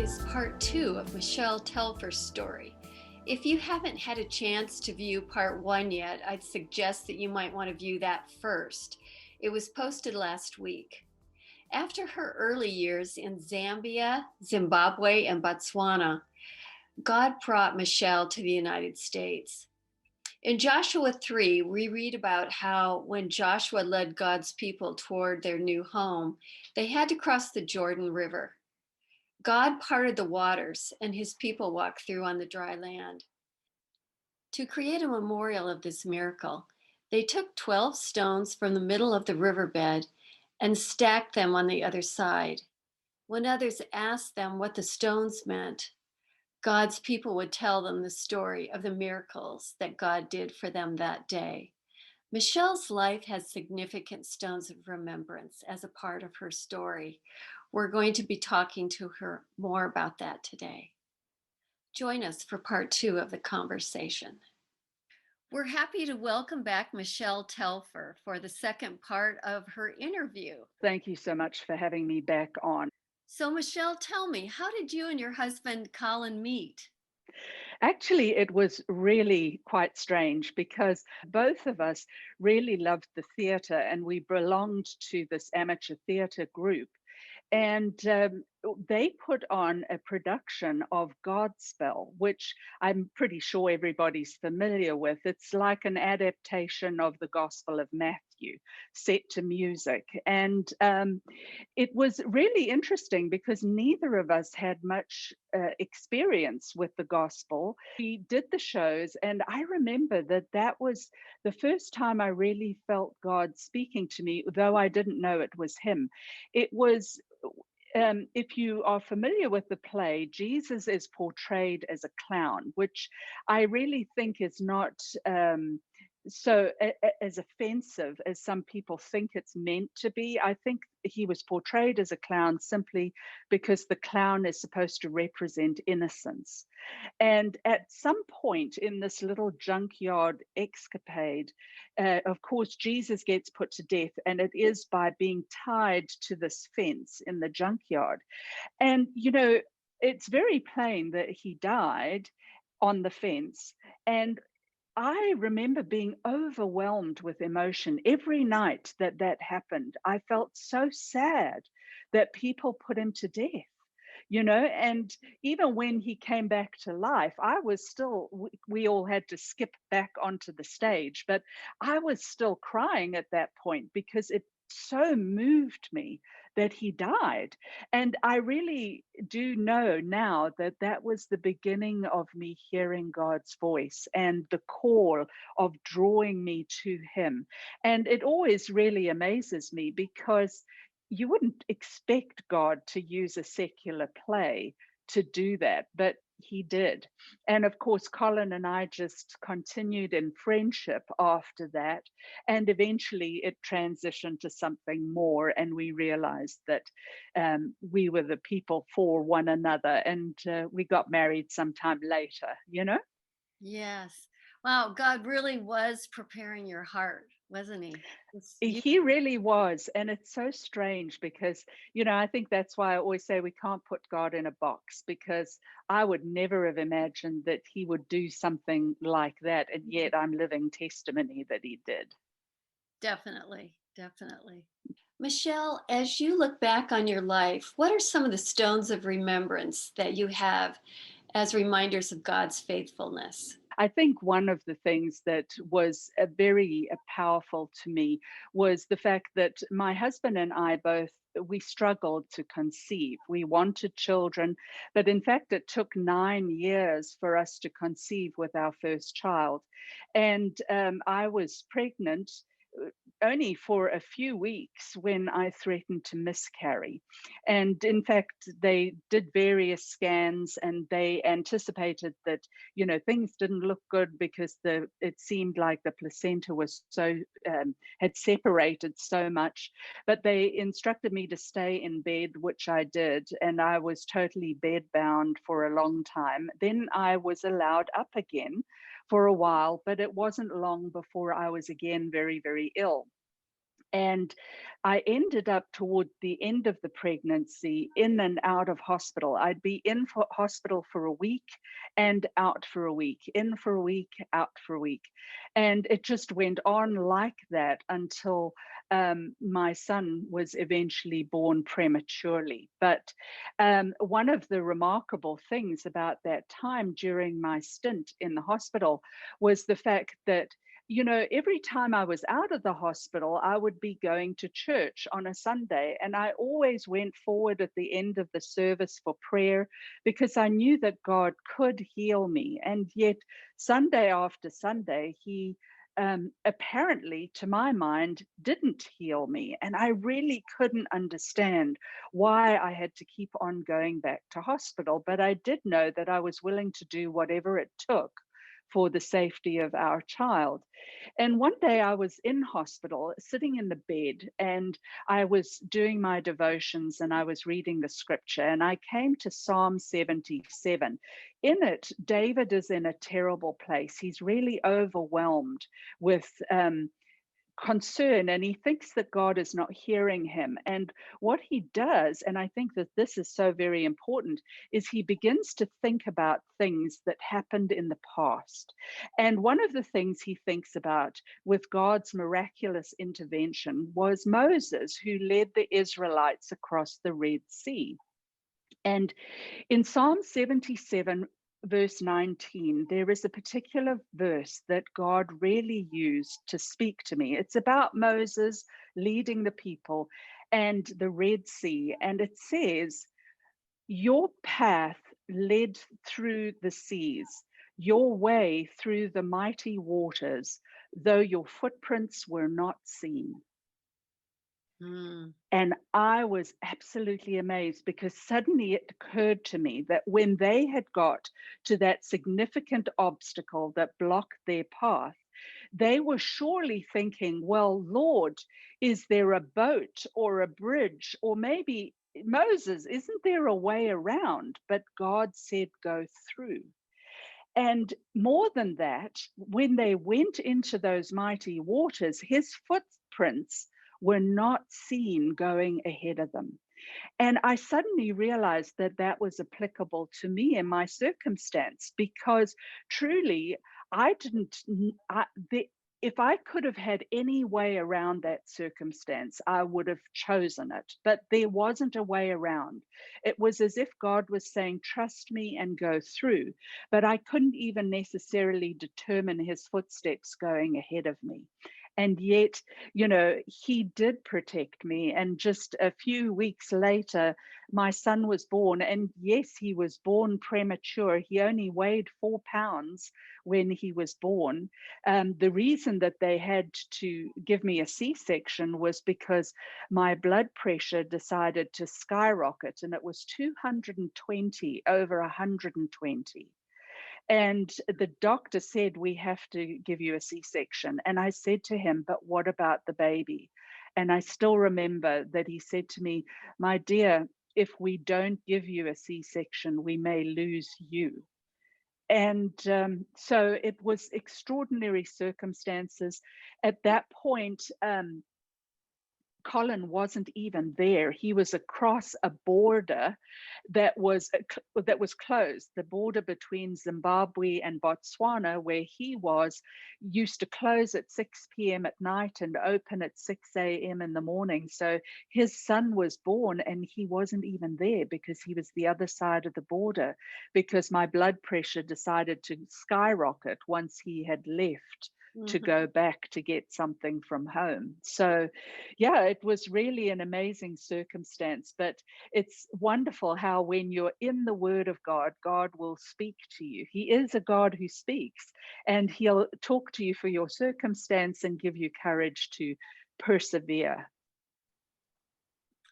is part 2 of Michele Telfer's story. If you haven't had a chance to view part 1 yet, I'd suggest that you might want to view that first. It was posted last week. After her early years in Zambia, Zimbabwe, and Botswana, God brought Michele to the United States. In Joshua 3, we read about how when Joshua led God's people toward their new home, they had to cross the Jordan River. God parted the waters, and his people walked through on the dry land. To create a memorial of this miracle, they took 12 stones from the middle of the riverbed and stacked them on the other side. When others asked them what the stones meant, God's people would tell them the story of the miracles that God did for them that day. Michele's life has significant stones of remembrance as a part of her story. We're going to be talking to her more about that today. Join us for part 2 of the conversation. We're happy to welcome back Michele Telfer for the second part of her interview. Thank you so much for having me back on. So, Michele, tell me, how did you and your husband Colin meet? Actually, it was really quite strange because both of us really loved the theatre and we belonged to this amateur theatre group. And they put on a production of Godspell, which I'm pretty sure everybody's familiar with. It's like an adaptation of the Gospel of Matthew set to music. And it was really interesting because neither of us had much experience with the gospel. We did the shows, and I remember that that was the first time I really felt God speaking to me, though I didn't know it was Him. It was if you are familiar with the play, Jesus is portrayed as a clown, which I really think is not as offensive as some people think it's meant to be. I think he was portrayed as a clown simply because the clown is supposed to represent innocence. And at some point in this little junkyard escapade, of course, Jesus gets put to death, and it is by being tied to this fence in the junkyard. And, it's very plain that he died on the fence. And I remember being overwhelmed with emotion every night that that happened. I felt so sad that people put him to death. And even when he came back to life, I was still, we all had to skip back onto the stage, but I was still crying at that point because it so moved me that he died. And I really do know now that that was the beginning of me hearing God's voice and the call of drawing me to him. And it always really amazes me because you wouldn't expect God to use a secular play to do that, but he did. And of course, Colin and I just continued in friendship after that. And eventually it transitioned to something more. And we realized that we were the people for one another. And we got married sometime later. Yes. Wow, God really was preparing your heart, wasn't he? He really was. And it's so strange because, I think that's why I always say we can't put God in a box because I would never have imagined that he would do something like that. And yet I'm living testimony that he did. Definitely, definitely. Michele, as you look back on your life, what are some of the stones of remembrance that you have as reminders of God's faithfulness? I think one of the things that was very powerful to me was the fact that my husband and I both we struggled to conceive. We wanted children, but in fact, it took 9 years for us to conceive with our first child. And I was pregnant only for a few weeks when I threatened to miscarry. And in fact, they did various scans and they anticipated that, things didn't look good because it seemed like the placenta was so, had separated so much. But they instructed me to stay in bed, which I did. And I was totally bedbound for a long time. Then I was allowed up again for a while, but it wasn't long before I was again very, very ill. And I ended up toward the end of the pregnancy in and out of hospital. I'd be in for hospital for a week and out for a week, in for a week, out for a week. And it just went on like that until my son was eventually born prematurely. But one of the remarkable things about that time during my stint in the hospital was the fact that every time I was out of the hospital, I would be going to church on a Sunday. And I always went forward at the end of the service for prayer because I knew that God could heal me. And yet, Sunday after Sunday, He apparently, to my mind, didn't heal me. And I really couldn't understand why I had to keep on going back to hospital. But I did know that I was willing to do whatever it took for the safety of our child. And one day I was in hospital, sitting in the bed, and I was doing my devotions and I was reading the scripture, and I came to Psalm 77. In it, David is in a terrible place. He's really overwhelmed with concern, and he thinks that God is not hearing him. And what he does, and I think that this is so very important, is he begins to think about things that happened in the past. And one of the things he thinks about with God's miraculous intervention was Moses, who led the Israelites across the Red Sea. And in Psalm 77, verse 19, there is a particular verse that God really used to speak to me. It's about Moses leading the people and the Red Sea. And it says, "Your path led through the seas, your way through the mighty waters, though your footprints were not seen." Mm. And I was absolutely amazed because suddenly it occurred to me that when they had got to that significant obstacle that blocked their path, they were surely thinking, well, Lord, is there a boat or a bridge? Or maybe, Moses, isn't there a way around? But God said, go through. And more than that, when they went into those mighty waters, his footprints were not seen going ahead of them. And I suddenly realized that that was applicable to me in my circumstance because truly I didn't, if I could have had any way around that circumstance, I would have chosen it. But there wasn't a way around. It was as if God was saying, trust me and go through. But I couldn't even necessarily determine his footsteps going ahead of me. And yet, he did protect me. And just a few weeks later, my son was born. And yes, he was born premature. He only weighed 4 pounds when he was born. The reason that they had to give me a C-section was because my blood pressure decided to skyrocket, and it was 220 over 120. And the doctor said, we have to give you a C-section. And I said to him, but what about the baby? And I still remember that he said to me, my dear, if we don't give you a C-section, we may lose you. And so it was extraordinary circumstances. At that point, Colin wasn't even there. He was across a border that was closed. The border between Zimbabwe and Botswana, where he was, used to close at 6 p.m. at night and open at 6 a.m. in the morning. So his son was born and he wasn't even there because he was the other side of the border, because my blood pressure decided to skyrocket once he had left to go back to get something from home. So, yeah, it was really an amazing circumstance. But it's wonderful how when you're in the Word of God, God will speak to you. He is a God who speaks, and He'll talk to you for your circumstance and give you courage to persevere.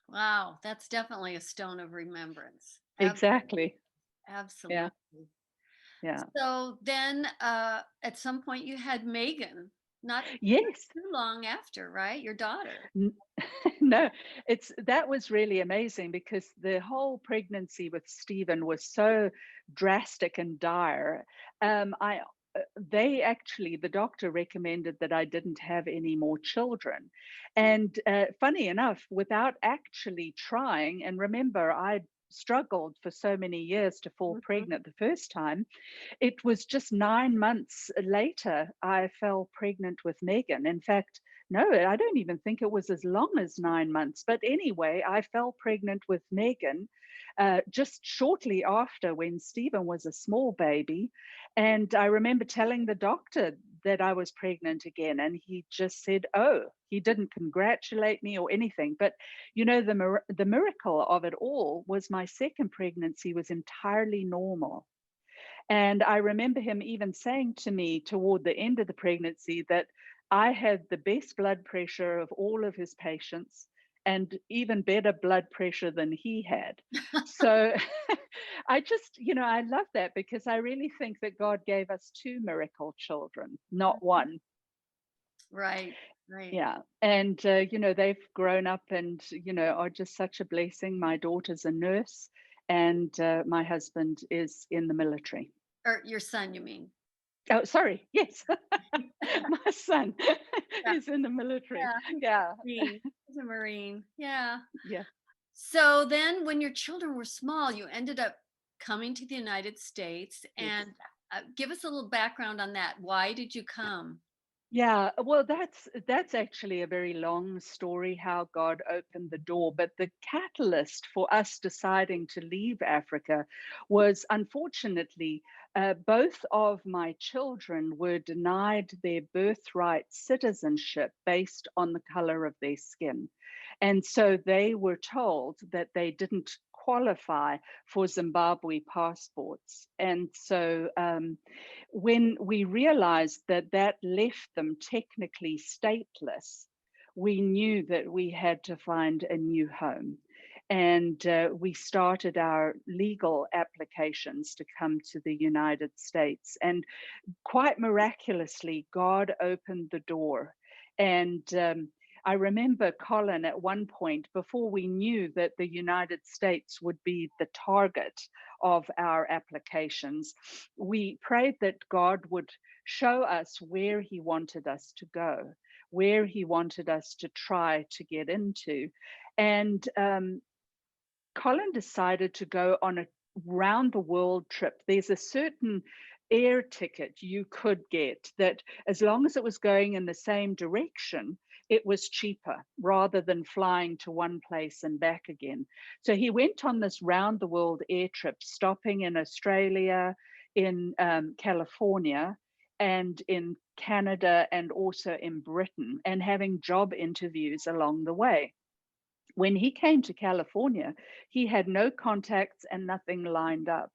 Wow, that's definitely a stone of remembrance. Exactly. Absolutely. Yeah. Yeah. So then at some point you had Megan, not Yes. too long after, right? Your daughter. No, that was really amazing because the whole pregnancy with Stephen was so drastic and dire. I the doctor recommended that I didn't have any more children. And funny enough, without actually trying, and remember, I struggled for so many years to fall Mhm. pregnant the first time. It was just 9 months later I fell pregnant with Megan. In fact, no, I don't even think it was as long as 9 months. But anyway, I fell pregnant with Megan just shortly after, when Stephen was a small baby. And I remember telling the doctor that I was pregnant again, and he just said, "Oh," he didn't congratulate me or anything. But the miracle of it all was my second pregnancy was entirely normal. And I remember him even saying to me toward the end of the pregnancy that I had the best blood pressure of all of his patients and even better blood pressure than he had. So I just, I love that, because I really think that God gave us two miracle children, not one. Right, right. Yeah. And, they've grown up and, are just such a blessing. My daughter's a nurse, and my husband is in the military. Or your son, you mean? Oh, sorry. Yes. Yeah, My son yeah, is in the military. yeah, he's a Yeah. Marine. He's a Marine. Yeah. Yeah. So then when your children were small, you ended up coming to the United States, Yes. and give us a little background on that. Why did you come? Yeah, well, that's actually a very long story how God opened the door. But the catalyst for us deciding to leave Africa was, unfortunately, both of my children were denied their birthright citizenship based on the color of their skin. And so they were told that they didn't qualify for Zimbabwe passports. And so when we realized that that left them technically stateless, we knew that we had to find a new home. And we started our legal applications to come to the United States. And quite miraculously, God opened the door. And I remember Colin at one point, before we knew that the United States would be the target of our applications, we prayed that God would show us where He wanted us to go, where He wanted us to try to get into. And Colin decided to go on a round the world trip. There's a certain air ticket you could get that, as long as it was going in the same direction, it was cheaper rather than flying to one place and back again. So he went on this round the world air trip, stopping in Australia, in California, and in Canada, and also in Britain, and having job interviews along the way. When he came to California, he had no contacts and nothing lined up.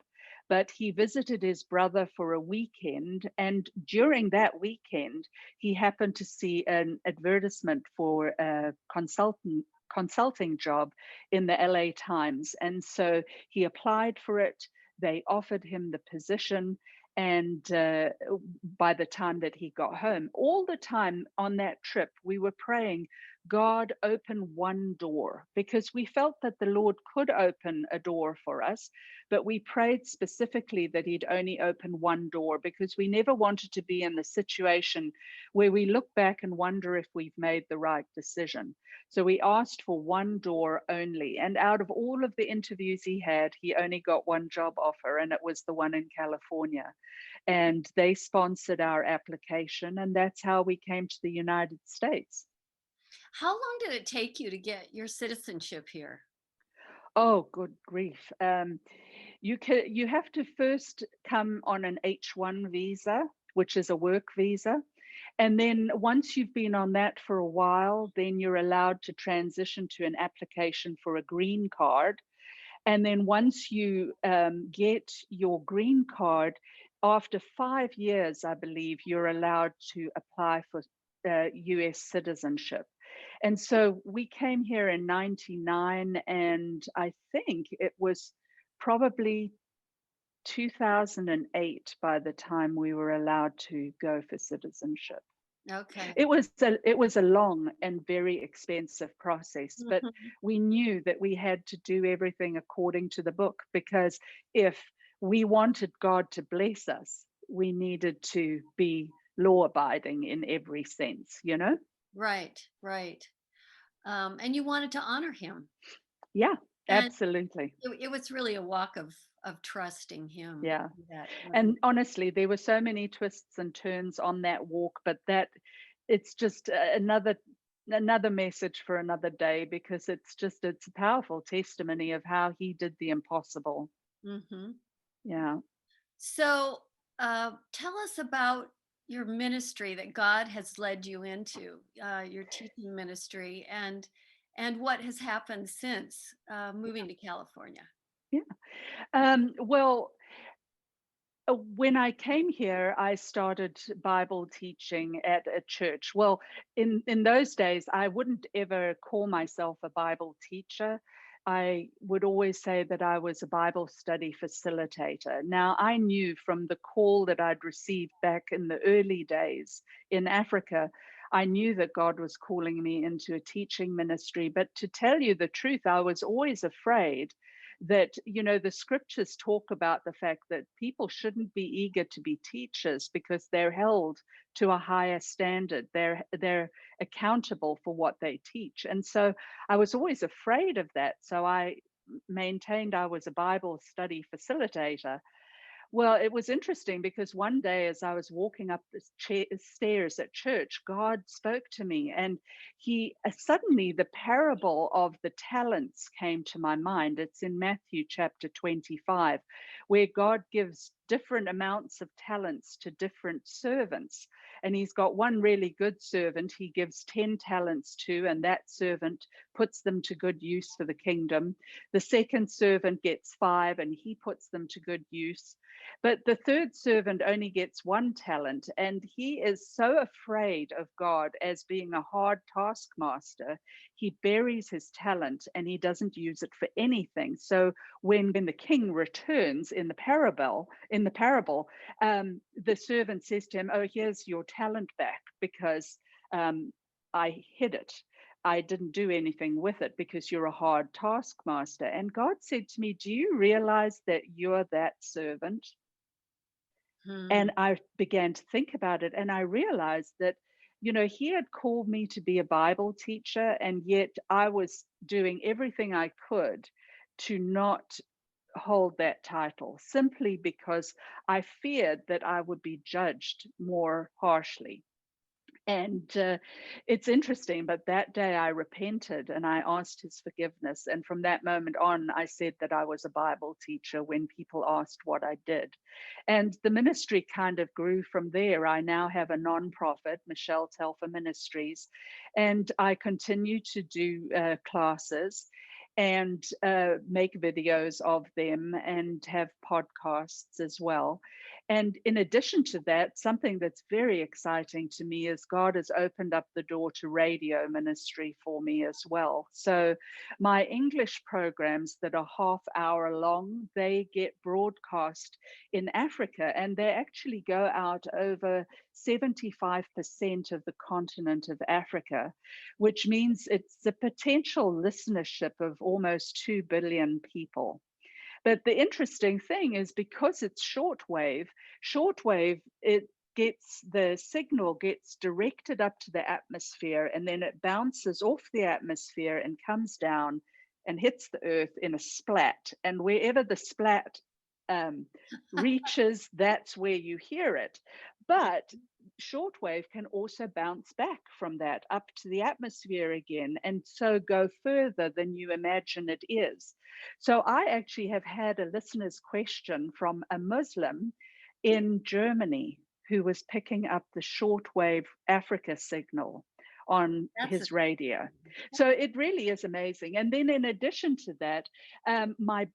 But he visited his brother for a weekend. And during that weekend, he happened to see an advertisement for a consulting job in the LA Times. And so he applied for it. They offered him the position. And by the time that he got home, all the time on that trip, we were praying, God, open one door, because we felt that the Lord could open a door for us, but we prayed specifically that He'd only open one door, because we never wanted to be in the situation where we look back and wonder if we've made the right decision. So we asked for one door only. And out of all of the interviews he had, he only got one job offer, and it was the one in California. And they sponsored our application, and that's how we came to the United States. How long did it take you to get your citizenship here? Oh, good grief. You have to first come on an H1 visa, which is a work visa. And then once you've been on that for a while, then you're allowed to transition to an application for a green card. And then once you get your green card, after 5 years, I believe, you're allowed to apply for US citizenship. And so we came here in 99, and I think it was probably 2008 by the time we were allowed to go for citizenship. Okay. It was a long and very expensive process, but Mhm. we knew that we had to do everything according to the book, because if we wanted God to bless us, we needed to be law abiding in every sense, you know? Right, right. And you wanted to honor him. Yeah, And absolutely. it was really a walk of trusting him Yeah. that wasn't. And honestly, there were so many twists and turns on that walk, but that it's just another message for another day, because it's a powerful testimony of how he did the impossible. Hmm. Yeah. So tell us about your ministry that God has led you into, your teaching ministry, and what has happened since moving to California. Yeah. Well, when I came here, I started Bible teaching at a church. Well, in those days, I wouldn't ever call myself a Bible teacher. I would always say that I was a Bible study facilitator. Now, I knew from the call that I'd received back in the early days in Africa, I knew that God was calling me into a teaching ministry. But to tell you the truth, I was always afraid that, the scriptures talk about the fact that people shouldn't be eager to be teachers because they're held to a higher standard. They're accountable for what they teach. And so I was always afraid of that. So I maintained I was a Bible study facilitator. Well, it was interesting because one day as I was walking up the stairs at church, God spoke to me, and he suddenly the parable of the talents came to my mind. It's in Matthew chapter 25, where God gives different amounts of talents to different servants. And he's got one really good servant he gives 10 talents to, and that servant puts them to good use for the kingdom. The second servant gets 5, and he puts them to good use. But the third servant only gets 1 talent, and he is so afraid of God as being a hard taskmaster, he buries his talent and he doesn't use it for anything. So when the king returns in the parable, the servant says to him, "Oh, here's your talent back, because I hid it. I didn't do anything with it because you're a hard taskmaster." And God said to me, "Do you realize that you're that servant?" Hmm. And I began to think about it, and I realized that, he had called me to be a Bible teacher, and yet I was doing everything I could to not hold that title, simply because I feared that I would be judged more harshly. And it's interesting, but that day I repented and I asked his forgiveness. And from that moment on, I said that I was a Bible teacher when people asked what I did. And the ministry kind of grew from there. I now have a nonprofit, Michele Telfer Ministries, and I continue to do classes and make videos of them and have podcasts as well. And in addition to that, something that's very exciting to me is God has opened up the door to radio ministry for me as well. So my English programs that are half-hour long, they get broadcast in Africa, and they actually go out over 75% of the continent of Africa, which means it's a potential listenership of almost 2 billion people. But the interesting thing is, because it's shortwave, the signal gets directed up to the atmosphere, and then it bounces off the atmosphere and comes down and hits the earth in a splat. And wherever the splat um, reaches, that's where you hear it. But shortwave can also bounce back from that up to the atmosphere again, and so go further than you imagine it is. So I actually have had a listener's question from a Muslim in Germany who was picking up the shortwave Africa signal on That's a. his radio. So it really is amazing. And then in addition to that, my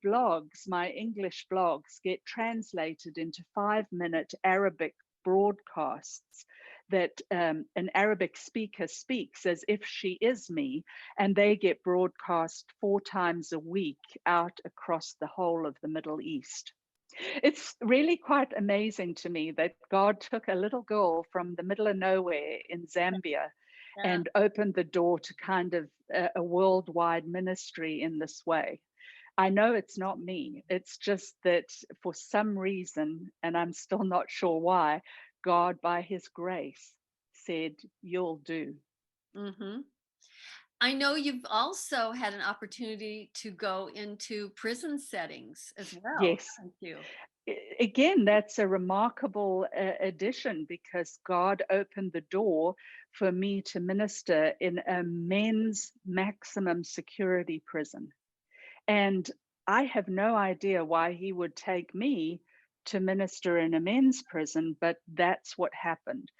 English blogs get translated into 5-minute Arabic broadcasts that an Arabic speaker speaks as if she is me, and they get broadcast 4 times a week out across the whole of the Middle East. It's really quite amazing to me that God took a little girl from the middle of nowhere in Zambia Yeah. and opened the door to kind of a worldwide ministry in this way. I know it's not me. It's just that for some reason, and I'm still not sure why, God, by his grace, said, "You'll do." Hmm. I know you've also had an opportunity to go into prison settings as well, Yes. haven't you? Again, that's a remarkable addition because God opened the door for me to minister in a men's maximum security prison. And I have no idea why he would take me to minister in a men's prison, but that's what happened.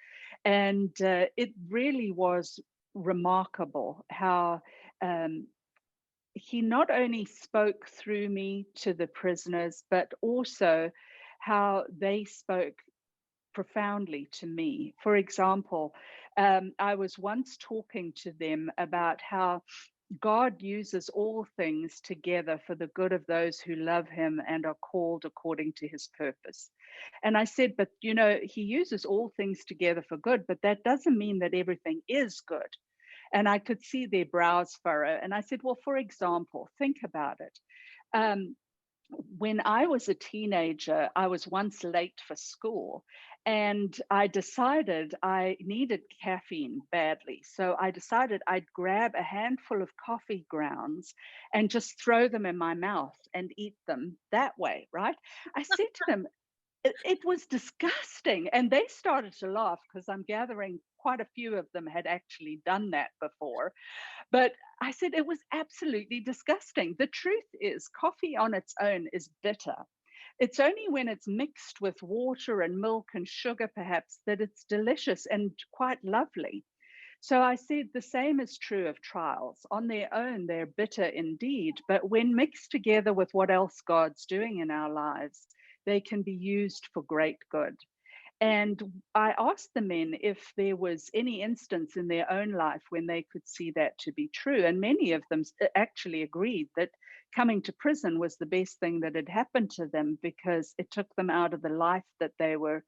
And it really was remarkable how um, he not only spoke through me to the prisoners, but also how they spoke profoundly to me. For example, I was once talking to them about how God uses all things together for the good of those who love him and are called according to his purpose. And I said, but he uses all things together for good, but that doesn't mean that everything is good. And I could see their brows furrow. And I said, well, for example, think about it. Um, when I was a teenager, I was once late for school and I decided I needed caffeine badly. So I decided I'd grab a handful of coffee grounds and just throw them in my mouth and eat them that way, right? I said to them, it was disgusting. And they started to laugh because I'm gathering quite a few of them had actually done that before. But I said it was absolutely disgusting. The truth is, coffee on its own is bitter. It's only when it's mixed with water and milk and sugar, perhaps, that it's delicious and quite lovely. So I said the same is true of trials. On their own, they're bitter indeed, but when mixed together with what else God's doing in our lives, they can be used for great good. And I asked the men if there was any instance in their own life when they could see that to be true. And many of them actually agreed that coming to prison was the best thing that had happened to them because it took them out of the life that they were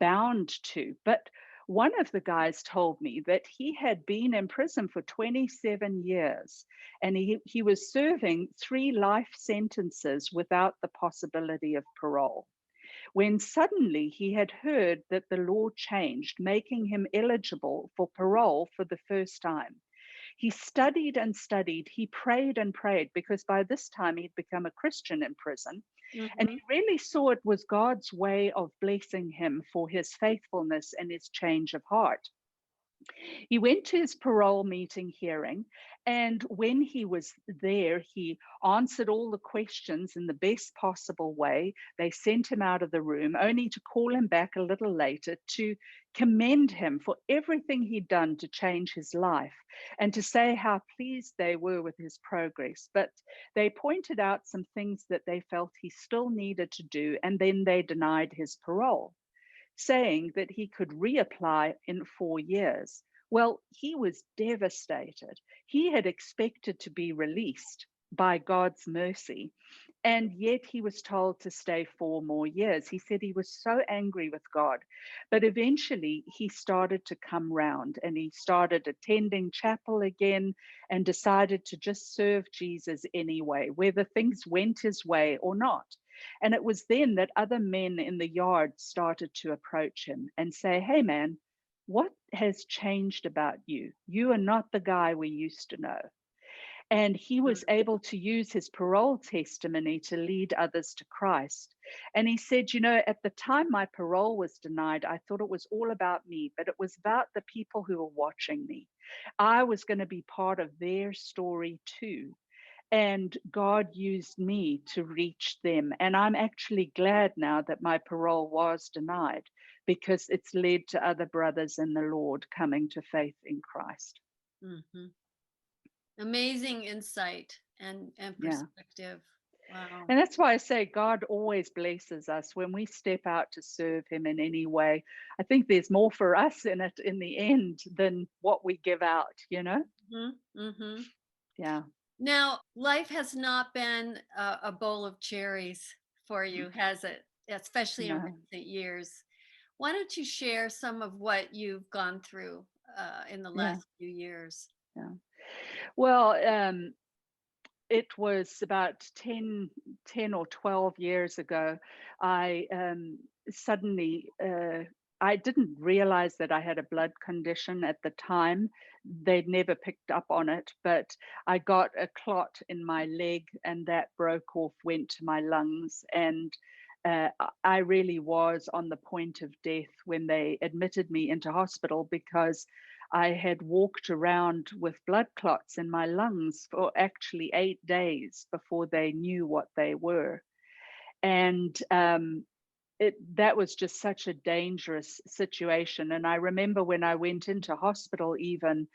bound to. But one of the guys told me that he had been in prison for 27 years and he was serving 3 life sentences without the possibility of parole when suddenly he had heard that the law changed, making him eligible for parole for the first time. He studied and studied. He prayed and prayed because by this time he'd become a Christian in prison. And Hmm. he really saw it was God's way of blessing him for his faithfulness and his change of heart. He went to his parole meeting hearing, and when he was there, he answered all the questions in the best possible way. They sent him out of the room, only to call him back a little later to commend him for everything he'd done to change his life and to say how pleased they were with his progress. But they pointed out some things that they felt he still needed to do, and then they denied his parole, saying that he could reapply in 4 years. Well, he was devastated. He had expected to be released by God's mercy, and yet he was told to stay 4 more years. He said he was so angry with God. But eventually he started to come round and he started attending chapel again and decided to just serve Jesus anyway, whether things went his way or not. And it was then that other men in the yard started to approach him and say, "Hey, man, what has changed about you? You are not the guy we used to know." And he was able to use his parole testimony to lead others to Christ. And he said, at the time my parole was denied, I thought it was all about me, but it was about the people who were watching me. I was going to be part of their story too. And God used me to reach them. And I'm actually glad now that my parole was denied because it's led to other brothers in the Lord coming to faith in Christ. Hmm. Amazing insight and Yeah. perspective. Wow. And that's why I say God always blesses us when we step out to serve Him in any way. I think there's more for us in it in the end than what we give out. Hmm. Hmm. Yeah. Now, life has not been a bowl of cherries for you, has it? Especially in No. recent years. Why don't you share some of what you've gone through in the Yeah. last few years? Yeah. Well, it was about 10 or 12 years ago. I suddenly, I didn't realize that I had a blood condition at the time. They'd never picked up on it, but I got a clot in my leg and that broke off, went to my lungs. And I really was on the point of death when they admitted me into hospital because I had walked around with blood clots in my lungs for actually 8 days before they knew what they were. And that was just such a dangerous situation. And I remember when I went into hospital, even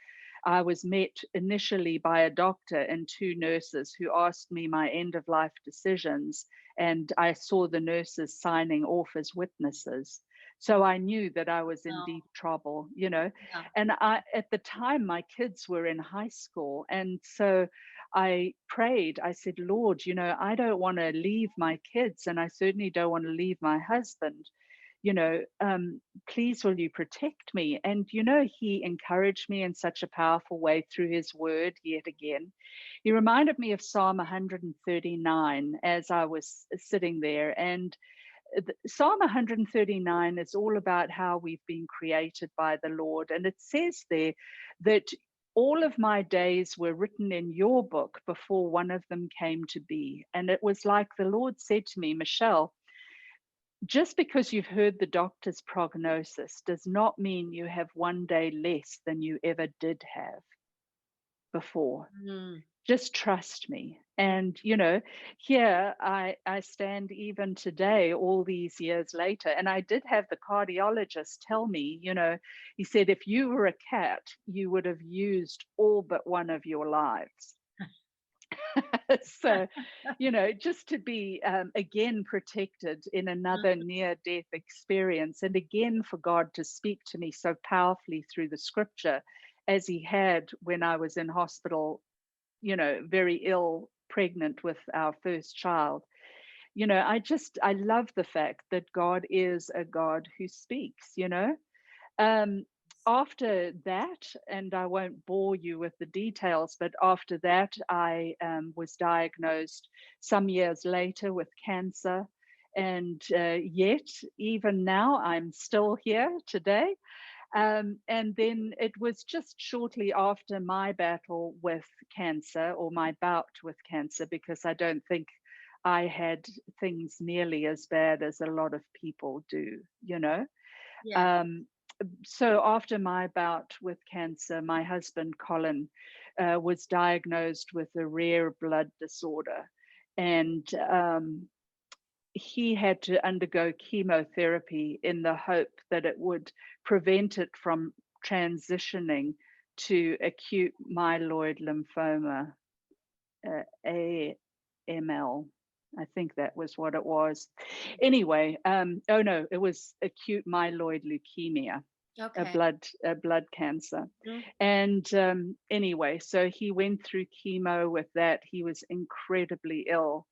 I was met initially by a doctor and two nurses who asked me my end of life decisions. And I saw the nurses signing off as witnesses. So I knew that I was in Oh, deep trouble, you know. yeah. And at the time, my kids were in high school. And so I prayed. I said, Lord, I don't want to leave my kids, and I certainly don't want to leave my husband. You know, please will you protect me? And, he encouraged me in such a powerful way through his word yet again. He reminded me of Psalm 139 as I was sitting there. And Psalm 139 is all about how we've been created by the Lord. And it says there that all of my days were written in your book before one of them came to be. And it was like the Lord said to me, Michelle, just because you've heard the doctor's prognosis does not mean you have one day less than you ever did have before. Mm. Just trust me. And here I stand even today, all these years later. And I did have the cardiologist tell me, he said, if you were a cat, you would have used all but one of your lives. So, just to be again protected in another near death experience, and again for God to speak to me so powerfully through the scripture as he had when I was in hospital, very ill, pregnant with our first child. I love the fact that God is a God who speaks. Um, After that, and I won't bore you with the details, but after that, I was diagnosed some years later with cancer. And yet, even now, I'm still here today. And then it was just shortly after my battle with cancer, or my bout with cancer, because I don't think I had things nearly as bad as a lot of people do. Yeah. Um, so after my bout with cancer, my husband Colin was diagnosed with a rare blood disorder, and he had to undergo chemotherapy in the hope that it would prevent it from transitioning to acute myeloid lymphoma, AML. I think that was what it was. Anyway, oh no, it was acute myeloid leukemia, a Okay. blood cancer. Mm. And anyway, so he went through chemo with that. He was incredibly ill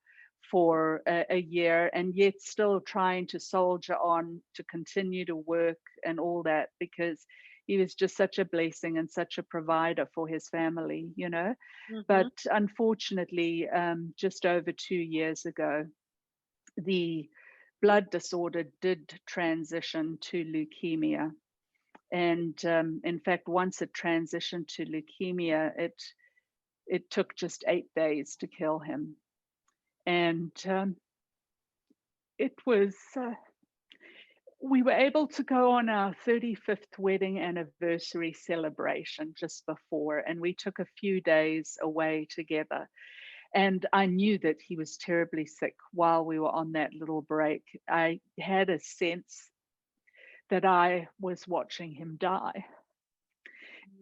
for a year, and yet still trying to soldier on to continue to work and all that, because he was just such a blessing and such a provider for his family. Mm-hmm. But unfortunately, just over 2 years ago, the blood disorder did transition to leukemia. And in fact, once it transitioned to leukemia, it took just 8 days to kill him. And it was we were able to go on our 35th wedding anniversary celebration just before, and we took a few days away together. And I knew that he was terribly sick while we were on that little break. I had a sense that I was watching him die.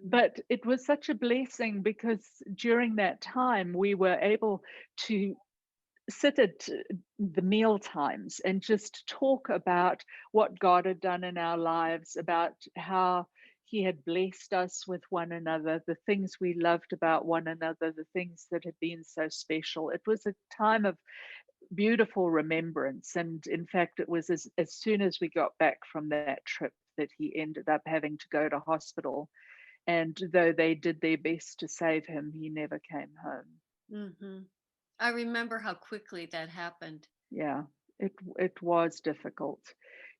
But it was such a blessing because during that time we were able to sit at the meal times and just talk about what God had done in our lives, about how he had blessed us with one another, the things we loved about one another, the things that had been so special. It was a time of beautiful remembrance. And in fact, it was as soon as we got back from that trip that he ended up having to go to hospital. And though they did their best to save him, he never came home. Hmm. I remember how quickly that happened. Yeah, it was difficult.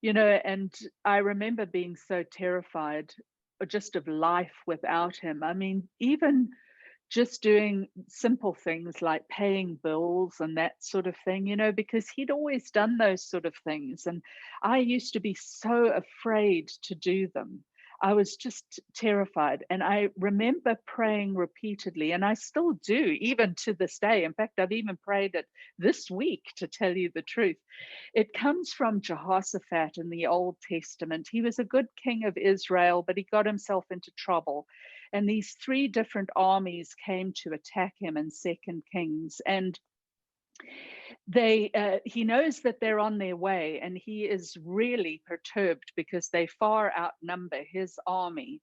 You know, and I remember being so terrified just of life without him. I mean, even just doing simple things like paying bills and that sort of thing, you know, because he'd always done those sort of things. And I used to be so afraid to do them. I was just terrified. And I remember praying repeatedly, and I still do, even to this day. In fact, I've even prayed it this week, to tell you the truth. It comes from Jehoshaphat in the Old Testament. He was a good king of Israel, but he got himself into trouble. And these three different armies came to attack him in Second Kings. And he knows that they're on their way, and he is really perturbed because they far outnumber his army.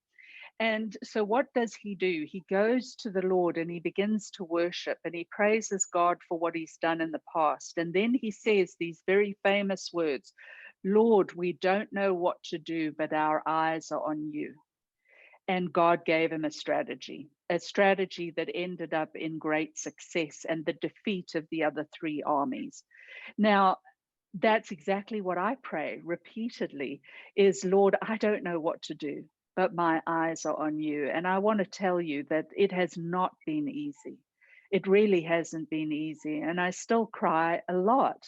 And so, what does he do? He goes to the Lord and he begins to worship and he praises God for what he's done in the past. And then he says these very famous words: Lord, we don't know what to do, but our eyes are on you. And God gave him a strategy that ended up in great success and the defeat of the other three armies. Now, that's exactly what I pray repeatedly is, Lord, I don't know what to do, but my eyes are on you. And I want to tell you that it has not been easy. It really hasn't been easy. And I still cry a lot,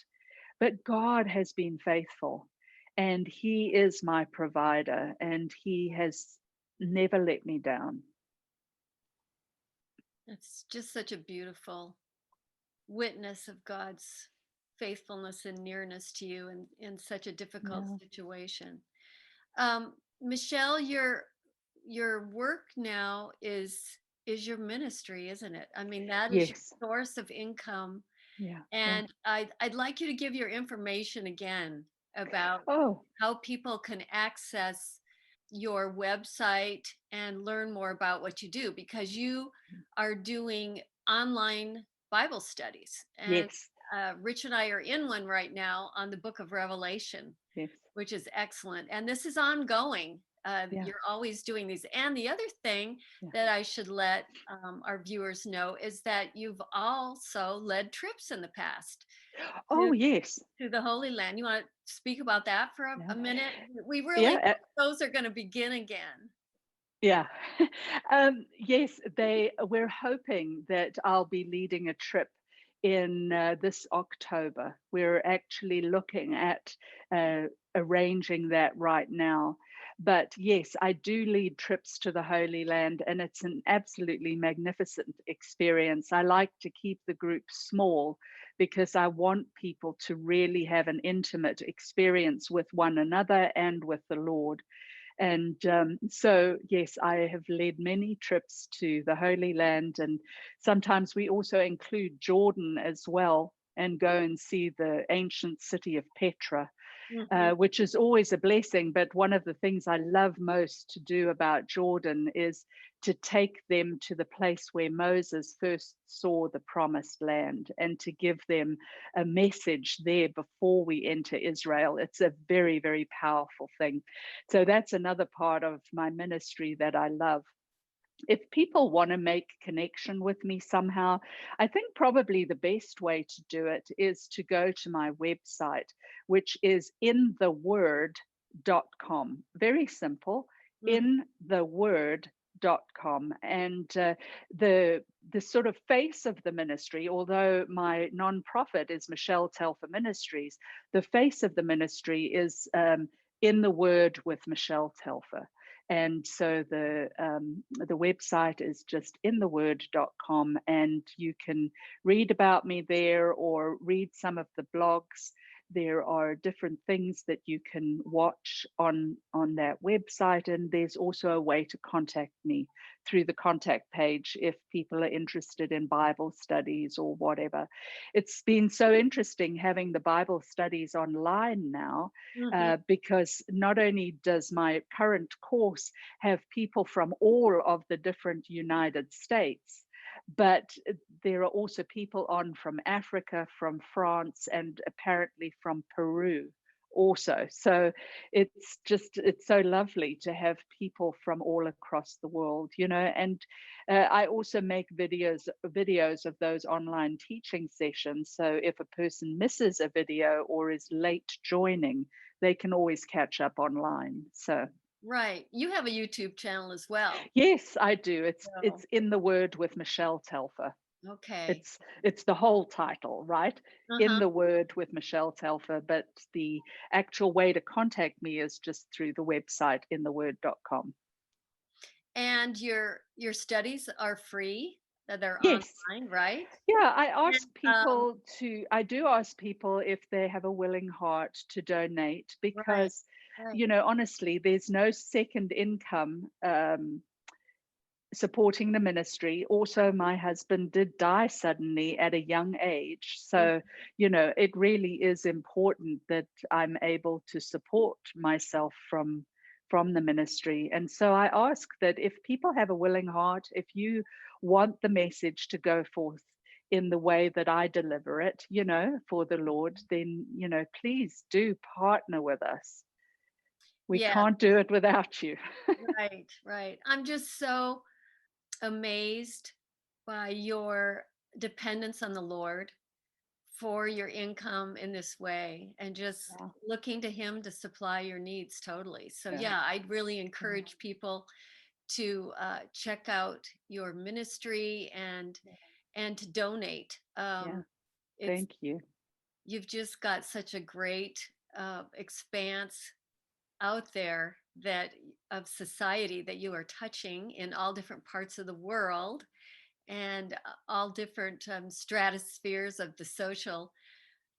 but God has been faithful and he is my provider and he has never let me down. It's just such a beautiful witness of God's faithfulness and nearness to you in such a difficult Yeah. situation. Michelle, your work now is your ministry, isn't it? I mean, that is your Yes. source of income. Yeah. Yeah. And I'd like you to give your information again about Oh, how people can access your website and learn more about what you do, because you are doing online Bible studies. And yes. Rich and I are in one right now on the book of Revelation, Yes. which is excellent. And this is ongoing. Yeah. You're always doing these. And the other thing Yeah. that I should let our viewers know is that you've also led trips in the past to, Oh, yes. to the Holy Land. You want to speak about that for Yeah. a minute? We really Yeah. hope those are going to begin again. Yeah. Yes, we're hoping that I'll be leading a trip in this October. We're actually looking at arranging that right now. But yes, I do lead trips to the Holy Land, and it's an absolutely magnificent experience. I like to keep the group small because I want people to really have an intimate experience with one another and with the Lord. And so, yes, I have led many trips to the Holy Land, and sometimes we also include Jordan as well and go and see the ancient city of Petra, Hmm. which is always a blessing. But one of the things I love most to do about Jordan is to take them to the place where Moses first saw the promised land and to give them a message there before we enter Israel. It's a very, very powerful thing. So that's another part of my ministry that I love. If people want to make connection with me somehow, I think probably the best way to do it is to go to my website, which is intheword.com. Very simple, Hmm. intheword.com. And the sort of face of the ministry, although my nonprofit is Michele Telfer Ministries, the face of the ministry is In the Word with Michele Telfer. And so the website is just intheword.com, and you can read about me there or read some of the blogs. There are different things that you can watch on that website, and there's also a way to contact me through the contact page if people are interested in Bible studies or whatever. It's been so interesting having the Bible studies online now, Hmm. because not only does my current course have people from all of the different United States, but there are also people on from Africa, from France, and apparently from Peru also. So it's so lovely to have people from all across the world, and I also make videos of those online teaching sessions. So if a person misses a video or is late joining, they can always catch up online. So Right. You have a YouTube channel as well. yes, I do. It's So, In the Word with Michele Telfer. okay. It's the whole title, right? In Uh-huh. the Word with Michele Telfer, but the actual way to contact me is just through the website intheword.com. And your studies are free, that they're Yes. online, right? Yeah, And, I do ask people if they have a willing heart to donate right, because, right. honestly, there's no second income supporting the ministry. Also, my husband did die suddenly at a young age. Mm, So, it really is important that I'm able to support myself from the ministry. And so I ask that if people have a willing heart, if you want the message to go forth in the way that I deliver it, for the Lord, then, please do partner with us. We yeah, can't do it without you. right, right. I'm just so amazed by your dependence on the Lord for your income in this way and just Yeah, looking to him to supply your needs totally. So yeah, yeah, I'd really yeah, encourage people to check out your ministry and to donate. yeah. It's Thank you. you've just got such a great expanse out there that of society that you are touching in all different parts of the world and all different stratospheres of the social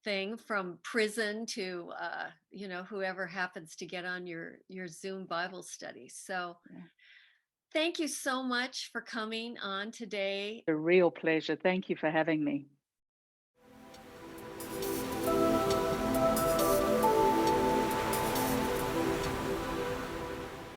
thing, from prison to whoever happens to get on your Zoom Bible study. So Yeah. thank you so much for coming on today. A real pleasure. Thank you for having me.